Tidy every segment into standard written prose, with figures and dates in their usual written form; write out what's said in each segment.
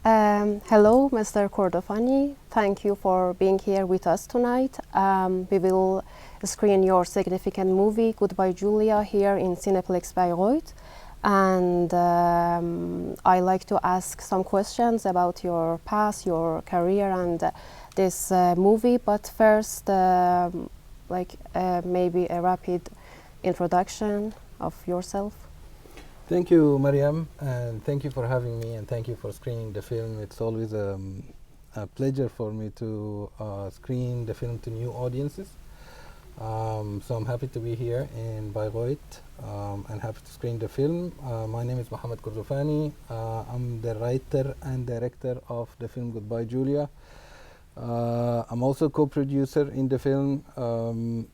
Hello, Mr. Kordofani. Thank you for being here with us tonight. We will screen your significant movie, Goodbye Julia, here in Cineplex Bayreuth. And I like to ask some questions about your past, your career, and this movie. But first, maybe a rapid introduction of yourself. Thank you, Maryam, and thank you for having me, and thank you for screening the film. It's always a pleasure for me to screen the film to new audiences. So I'm happy to be here in Bayreuth and happy to screen the film. My name is Mohamed Kordofani. I'm the writer and director of the film Goodbye Julia. I'm also co-producer in the film,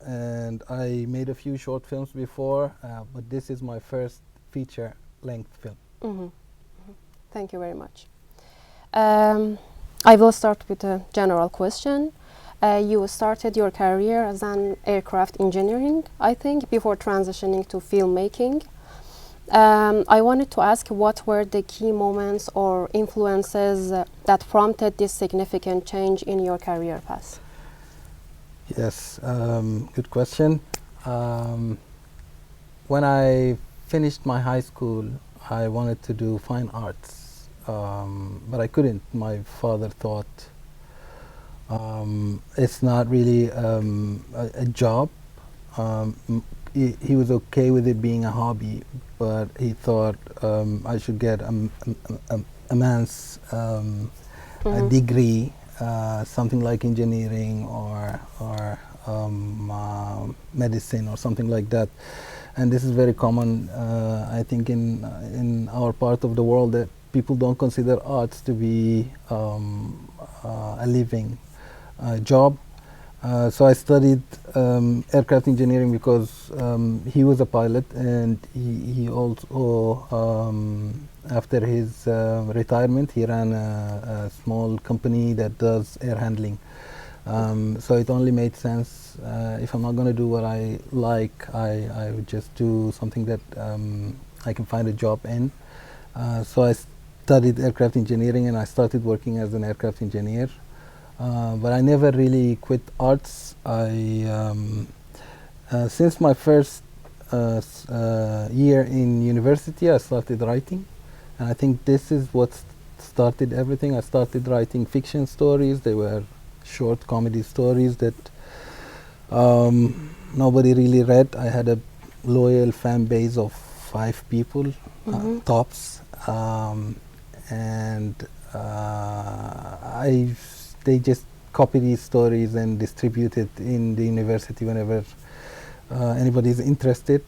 and I made a few short films before, but this is my first feature-length film. Thank you very much. I will start with a general question. You started your career as an aircraft engineering, I think, before transitioning to filmmaking. I wanted to ask what were the key moments or influences that prompted this significant change in your career path? Yes, good question. When I finished my high school, I wanted to do fine arts, but I couldn't. My father thought it's not really a job. He was okay with it being a hobby, but he thought I should get a man's a degree, something like engineering or medicine or something like that. And this is very common, I think, in our part of the world, that people don't consider arts to be a living job. So I studied aircraft engineering because he was a pilot, and he also, after his retirement, he ran a small company that does air handling. So it only made sense. If I'm not going to do what I like, I would just do something that I can find a job in. So I studied aircraft engineering, and I started working as an aircraft engineer. But I never really quit arts. Since my first year in university, I started writing, and I think this is what started everything. I started writing fiction stories. They were short comedy stories that nobody really read. I had a loyal fan base of 5 people, tops, and they just copy these stories and distribute it in the university whenever anybody is interested.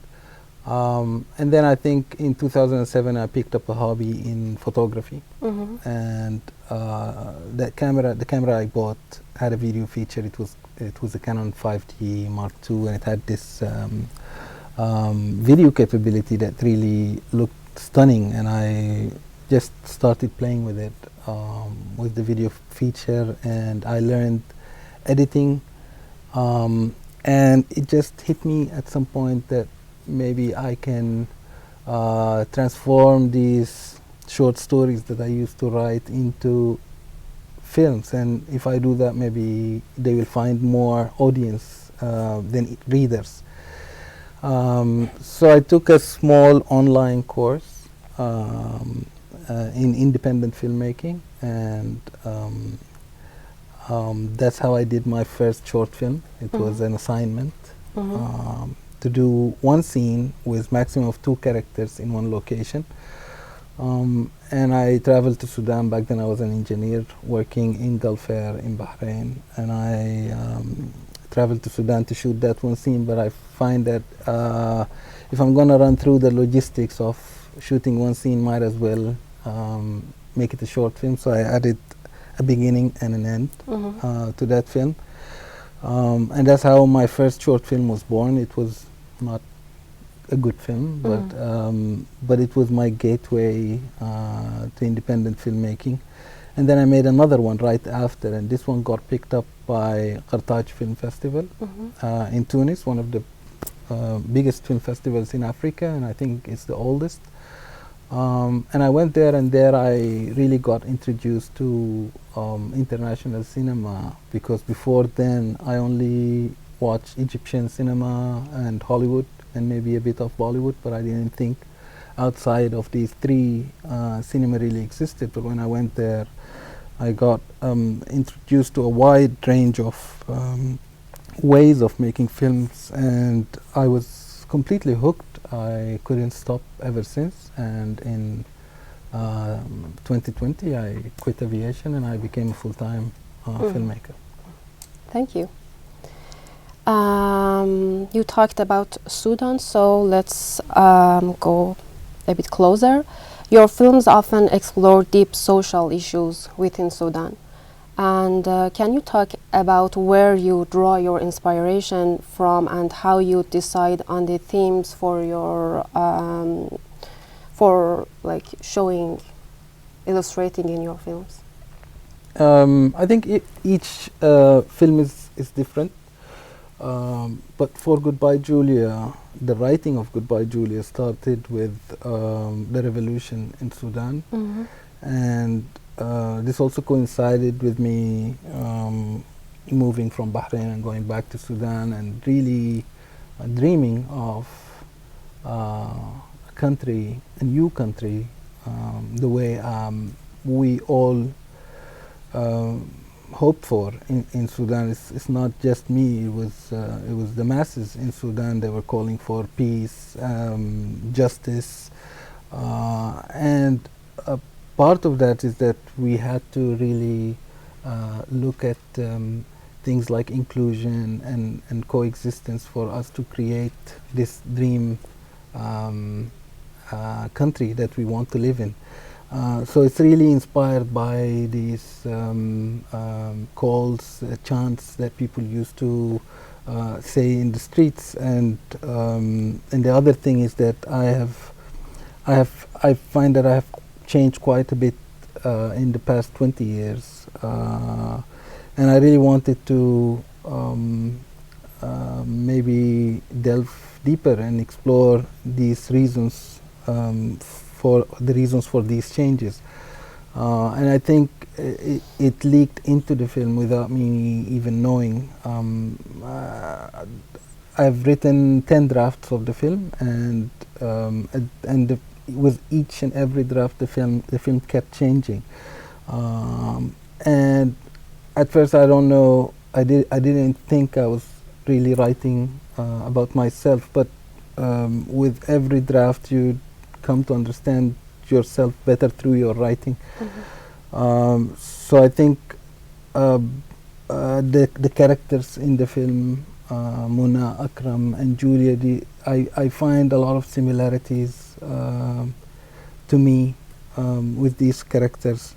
And then I think in 2007 I picked up a hobby in photography, and the camera I bought had a video feature. It was a Canon 5D Mark II, and it had this video capability that really looked stunning, and I just started playing with it, with the video feature, and I learned editing, and it just hit me at some point that maybe I can transform these short stories that I used to write into films, and if I do that, maybe they will find more audience than readers. So I took a small online course in independent filmmaking, and that's how I did my first short film. It was an assignment to do one scene with maximum of 2 characters in one location. And I traveled to Sudan. Back then I was an engineer working in Gulf Air in Bahrain, and I traveled to Sudan to shoot that one scene, but I find that if I'm going to run through the logistics of shooting one scene, might as well make it a short film. So I added a beginning and an end to that film. And that's how my first short film was born. It was not a good film, but it was my gateway to independent filmmaking. And then I made another one right after, and this one got picked up by Carthage Film Festival in Tunis, one of the biggest film festivals in Africa, and I think it's the oldest. And I went there, and there I really got introduced to international cinema, because before then I only watched Egyptian cinema and Hollywood and maybe a bit of Bollywood, but I didn't think outside of these three cinema really existed. But when I went there, I got introduced to a wide range of ways of making films, and I was completely hooked. I couldn't stop ever since, and in 2020 I quit aviation and I became a full-time filmmaker. Thank you. You talked about Sudan, so let's go a bit closer. Your films often explore deep social issues within Sudan. And can you talk about where you draw your inspiration from and how you decide on the themes for your showing, illustrating in your films? I think each film is different, but for Goodbye Julia, the writing of Goodbye Julia started with the revolution in Sudan, and this also coincided with me moving from Bahrain and going back to Sudan, and really dreaming of a country, a new country, the way we all hoped for in Sudan. It's not just me, it was the masses in Sudan. They were calling for peace, justice, and part of that is that we had to really look at things like inclusion and coexistence for us to create this dream country that we want to live in. So it's really inspired by these calls, chants that people used to say in the streets, and the other thing is that I find that I have changed quite a bit in the past 20 years, and I really wanted to maybe delve deeper and explore these reasons for these changes, and I think it leaked into the film without me even knowing. I've written 10 drafts of the film, and with each and every draft, the film kept changing, and at first I don't know. I didn't think I was really writing about myself, but with every draft you come to understand yourself better through your writing. So I think the characters in the film, Muna, Akram, and Julia, I find a lot of similarities to me with these characters.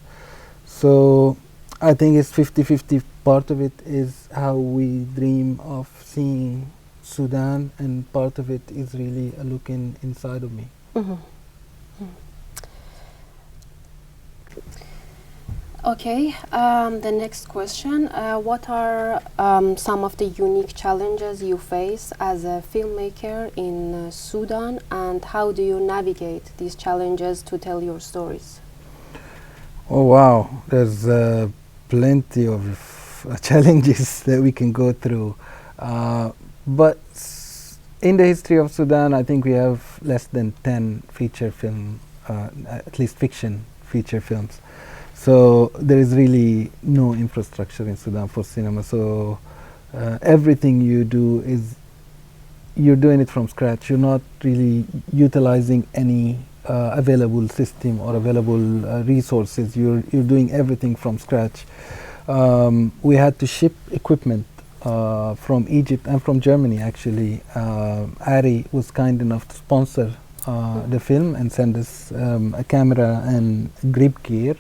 So I think it's 50-50. Part of it is how we dream of seeing Sudan, and part of it is really a look inside of me. Okay, the next question. What are some of the unique challenges you face as a filmmaker in Sudan, and how do you navigate these challenges to tell your stories? Oh wow, there's plenty of challenges that we can go through. But in the history of Sudan, I think we have less than 10 feature film, at least fiction feature films. So there is really no infrastructure in Sudan for cinema. So everything you do is, you're doing it from scratch. You're not really utilizing any available system or available resources. You're doing everything from scratch. We had to ship equipment from Egypt and from Germany, actually. Ari was kind enough to sponsor the film and send us a camera and grip gear.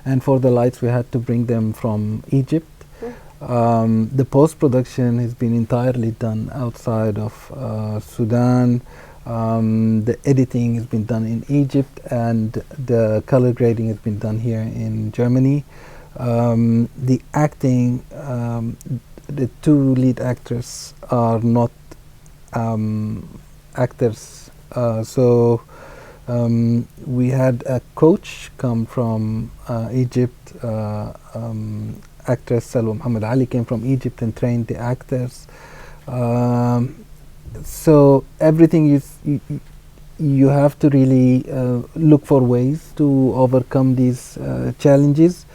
And for the lights, we had to bring them from Egypt. The post-production has been entirely done outside of Sudan. The editing has been done in Egypt, and the color grading has been done here in Germany. The acting, the two lead actors are not actors, so We had a coach come from Egypt. Actress Salwa Muhammad Ali came from Egypt and trained the actors. So everything is you have to really look for ways to overcome these challenges.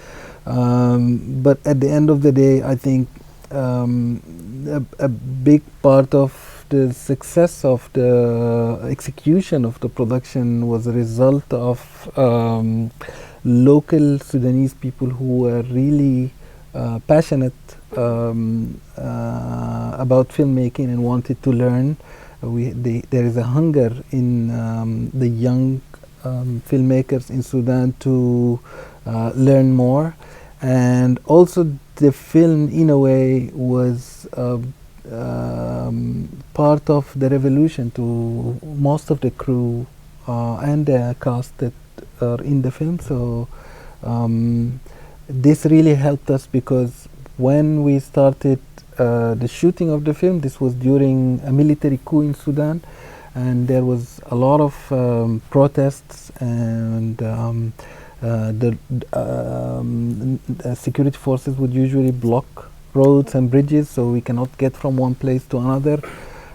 But at the end of the day, I think a big part of the success of the execution of the production was a result of local Sudanese people who were really passionate about filmmaking and wanted to learn. There is a hunger in the young filmmakers in Sudan to learn more, and also the film in a way was part of the revolution to most of the crew and the cast that are in the film. So this really helped us, because when we started the shooting of the film, this was during a military coup in Sudan, and there was a lot of protests, and the security forces would usually block roads and bridges, so we cannot get from one place to another.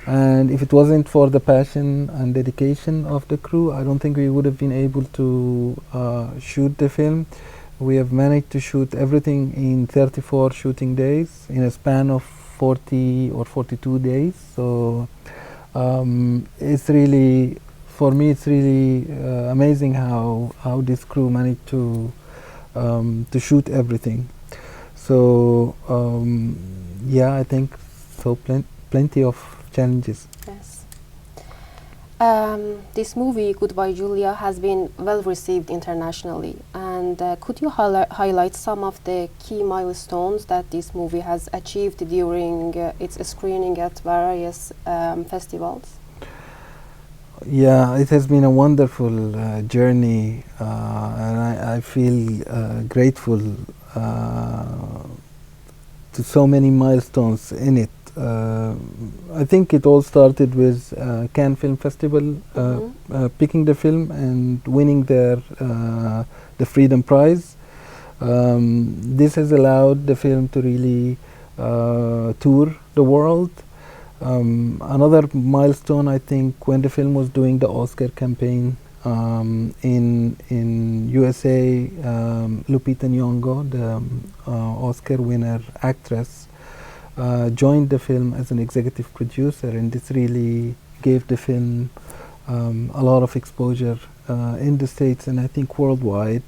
And if it wasn't for the passion and dedication of the crew, I don't think we would have been able to shoot the film. We have managed to shoot everything in 34 shooting days in a span of 40 or 42 days. So it's really, for me, it's really amazing how this crew managed to shoot everything. So yeah, I think so. Plenty of challenges. Yes. This movie, Goodbye Julia, has been well received internationally. And could you highlight some of the key milestones that this movie has achieved during its screening at various festivals? Yeah, it has been a wonderful journey, and I feel grateful to so many milestones in it. I think it all started with Cannes Film Festival picking the film and winning the Freedom Prize. This has allowed the film to really tour the world. Another milestone, I think, when the film was doing the Oscar campaign in USA, Lupita Nyong'o, the Oscar winner actress, joined the film as an executive producer, and this really gave the film a lot of exposure in the States and I think worldwide.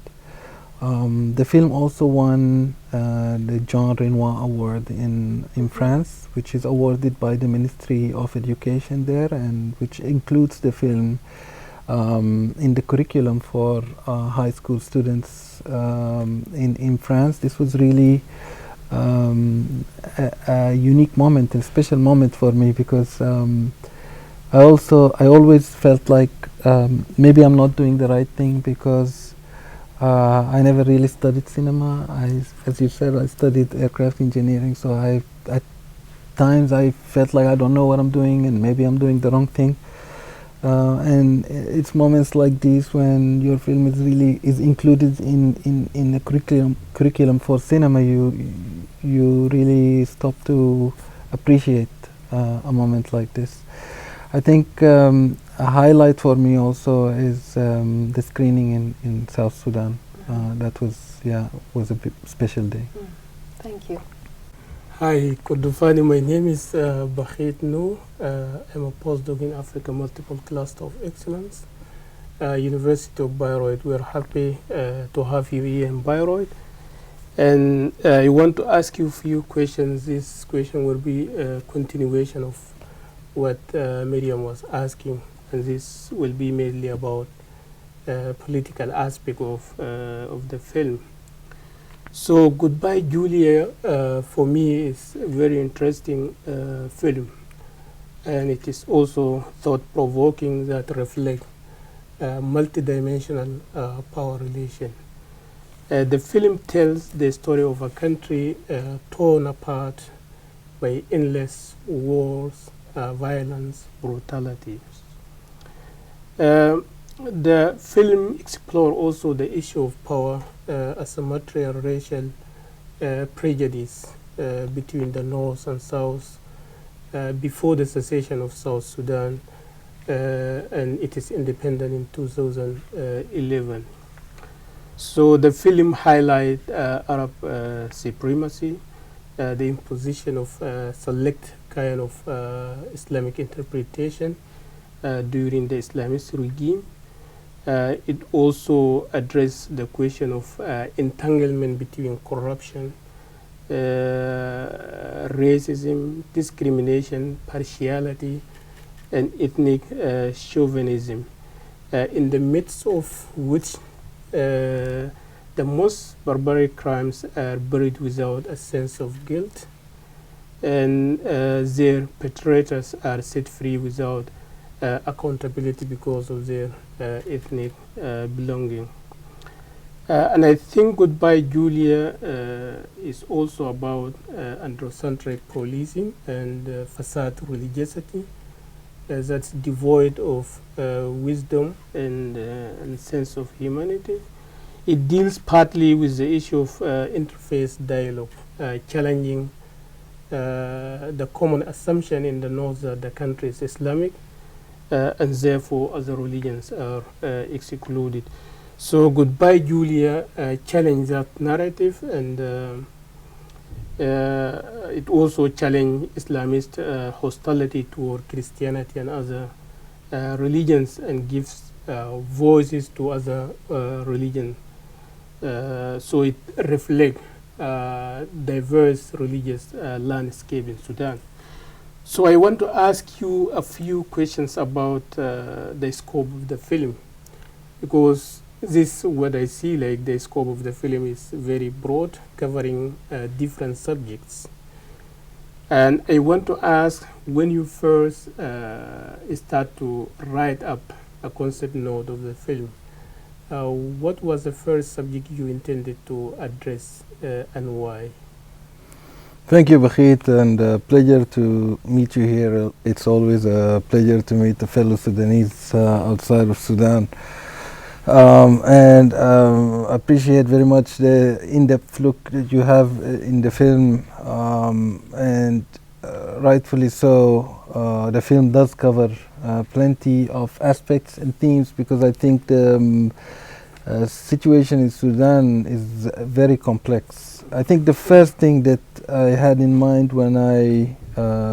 The film also won the Jean Renoir Award in France, which is awarded by the Ministry of Education there, and which includes the film in the curriculum for high school students in France. This was really a unique moment, a special moment for me, because I always felt like maybe I'm not doing the right thing, because I never really studied cinema. As you said, I studied aircraft engineering, so at times I felt like I don't know what I'm doing and maybe I'm doing the wrong thing. And it's moments like these when your film is included in the curriculum for cinema. You really stop to appreciate a moment like this. I think a highlight for me also is the screening in South Sudan. That was a special day. Thank you. Hi, Kordofani. My name is Bakheit. I'm a postdoc in Africa Multiple Cluster of Excellence, University of Bayreuth. We're happy to have you here in Bayreuth. And I want to ask you a few questions. This question will be a continuation of what Maryam was asking, and this will be mainly about political aspect of the film. So Goodbye Julia for me is a very interesting film, and it is also thought-provoking that reflect multidimensional power relation. The film tells the story of a country torn apart by endless wars, violence, brutality. The film explores also the issue of power as a material racial prejudice between the North and South before the secession of South Sudan and it is independent in 2011. So the film highlights Arab supremacy, the imposition of select kind of Islamic interpretation during the Islamist regime. It also addressed the question of entanglement between corruption, racism, discrimination, partiality, and ethnic chauvinism, in the midst of which the most barbaric crimes are buried without a sense of guilt, and their perpetrators are set free without accountability because of their ethnic belonging. And I think Goodbye Julia is also about androcentric policing and facade religiosity that's devoid of wisdom and sense of humanity. It deals partly with the issue of interfaith dialogue, challenging the common assumption in the North that the country is Islamic and therefore other religions are excluded. So Goodbye Julia challenged that narrative, and it also challenged Islamist hostility toward Christianity and other religions, and gives voices to other religions. So it reflects diverse religious landscape in Sudan. So I want to ask you a few questions about the scope of the film, because this, what I see, like the scope of the film is very broad, covering different subjects. And I want to ask, when you first start to write up a concept note of the film, what was the first subject you intended to address and why? Thank you, Bakheit, and a pleasure to meet you here. It's always a pleasure to meet a fellow Sudanese outside of Sudan. And appreciate very much the in-depth look that you have in the film, and rightfully so. The film does cover plenty of aspects and themes, because I think the situation in Sudan is very complex. I think the first thing that I had in mind when I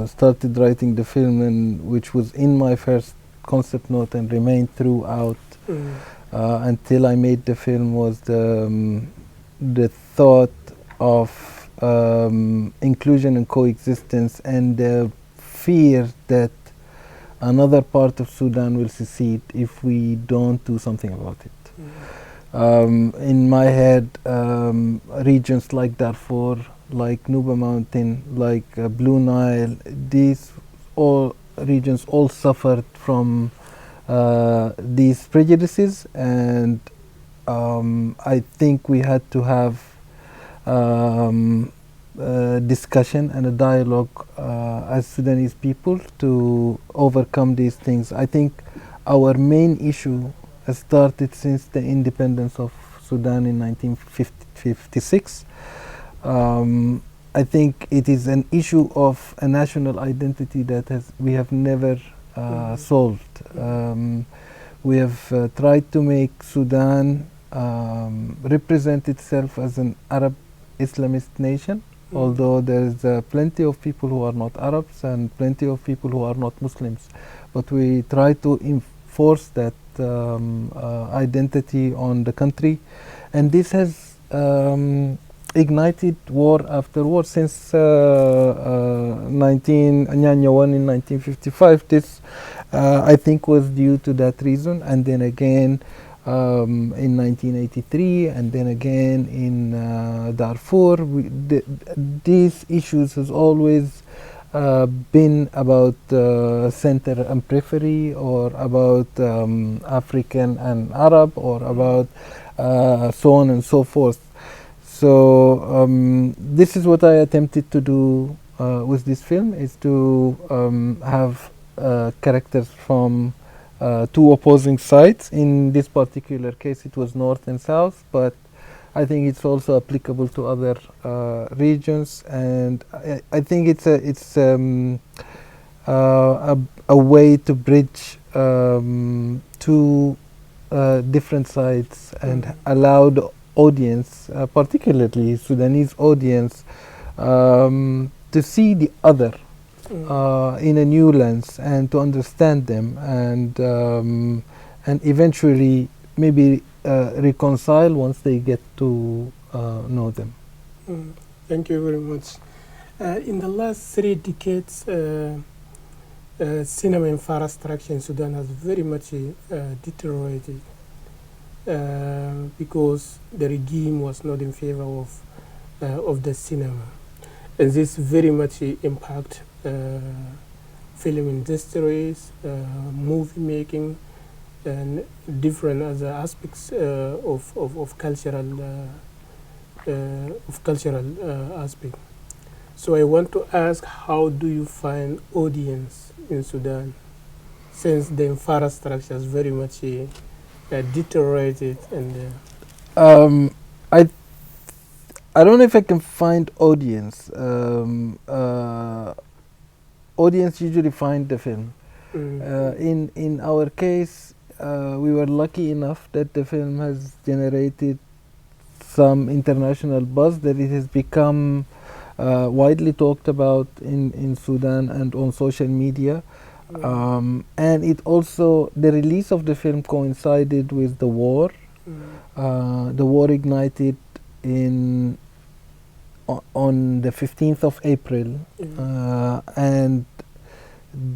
started writing the film, and which was in my first concept note and remained throughout until I made the film, was the thought of inclusion and coexistence, and the fear that another part of Sudan will secede if we don't do something about it. In my head, regions like Darfur, like Nuba Mountain, like Blue Nile, these all regions all suffered from these prejudices, and I think we had to have discussion and a dialogue as Sudanese people to overcome these things. I think our main issue has started since the independence of Sudan in 1956. I think it is an issue of a national identity that we have never solved. We have tried to make Sudan represent itself as an Arab Islamist nation, although there is plenty of people who are not Arabs and plenty of people who are not Muslims. But we try to enforce that identity on the country, and this has ignited war after war since 1991 in 1955. This I think was due to that reason, and then again in 1983, and then again in Darfur. These issues has always been about center and periphery, or about African and Arab, or about so on and so forth. So this is what I attempted to do with this film, is to have characters from two opposing sides. In this particular case, it was north and south, but I think it's also applicable to other regions, and I think it's a way to bridge two different sides and allow the audience, particularly Sudanese audience, to see the other in a new lens and to understand them, and eventually maybe reconcile once they get to know them. Thank you very much. In the last 3 decades, cinema infrastructure in Sudan has very much deteriorated because the regime was not in favor of the cinema, and this very much impact film industries, movie making, and different other aspects of cultural aspect. So I want to ask, how do you find audience in Sudan, since the infrastructure is very much deteriorated? And I don't know if I can find audience. Audience usually find the film. In our case, we were lucky enough that the film has generated some international buzz, that it has become widely talked about in Sudan and on social media. And it also, the release of the film coincided with the war. The war ignited on the 15th of April, and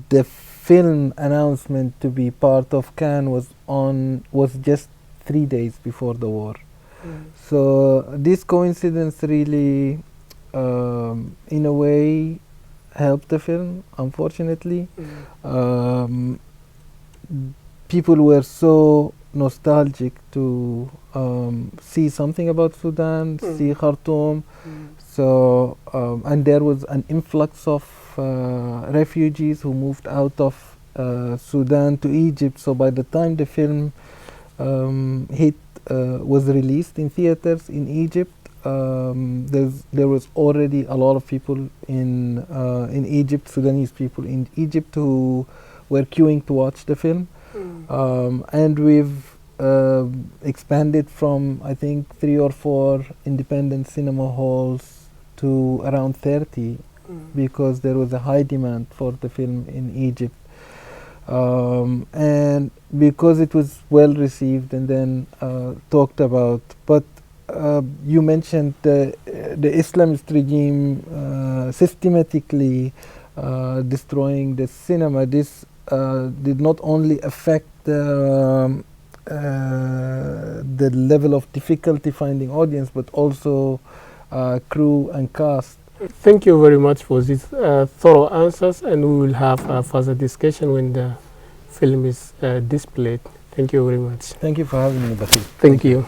the film announcement to be part of Cannes was just 3 days before the war. So this coincidence really, in a way, helped the film. Unfortunately, people were so nostalgic to see something about Sudan, see Khartoum. So and there was an influx of refugees who moved out of Sudan to Egypt. So by the time the film was released in theaters in Egypt, there was already a lot of people in Egypt, Sudanese people in Egypt, who were queuing to watch the film. And we've expanded from, I think, 3 or 4 independent cinema halls to around 30, because there was a high demand for the film in Egypt. And because it was well received and then talked about. But you mentioned the Islamist regime systematically destroying the cinema. This did not only affect the level of difficulty finding audience, but also crew and cast. Thank you very much for these thorough answers, and we will have a further discussion when the film is displayed. Thank you very much. Thank you for having me, Bakheit. Thank you.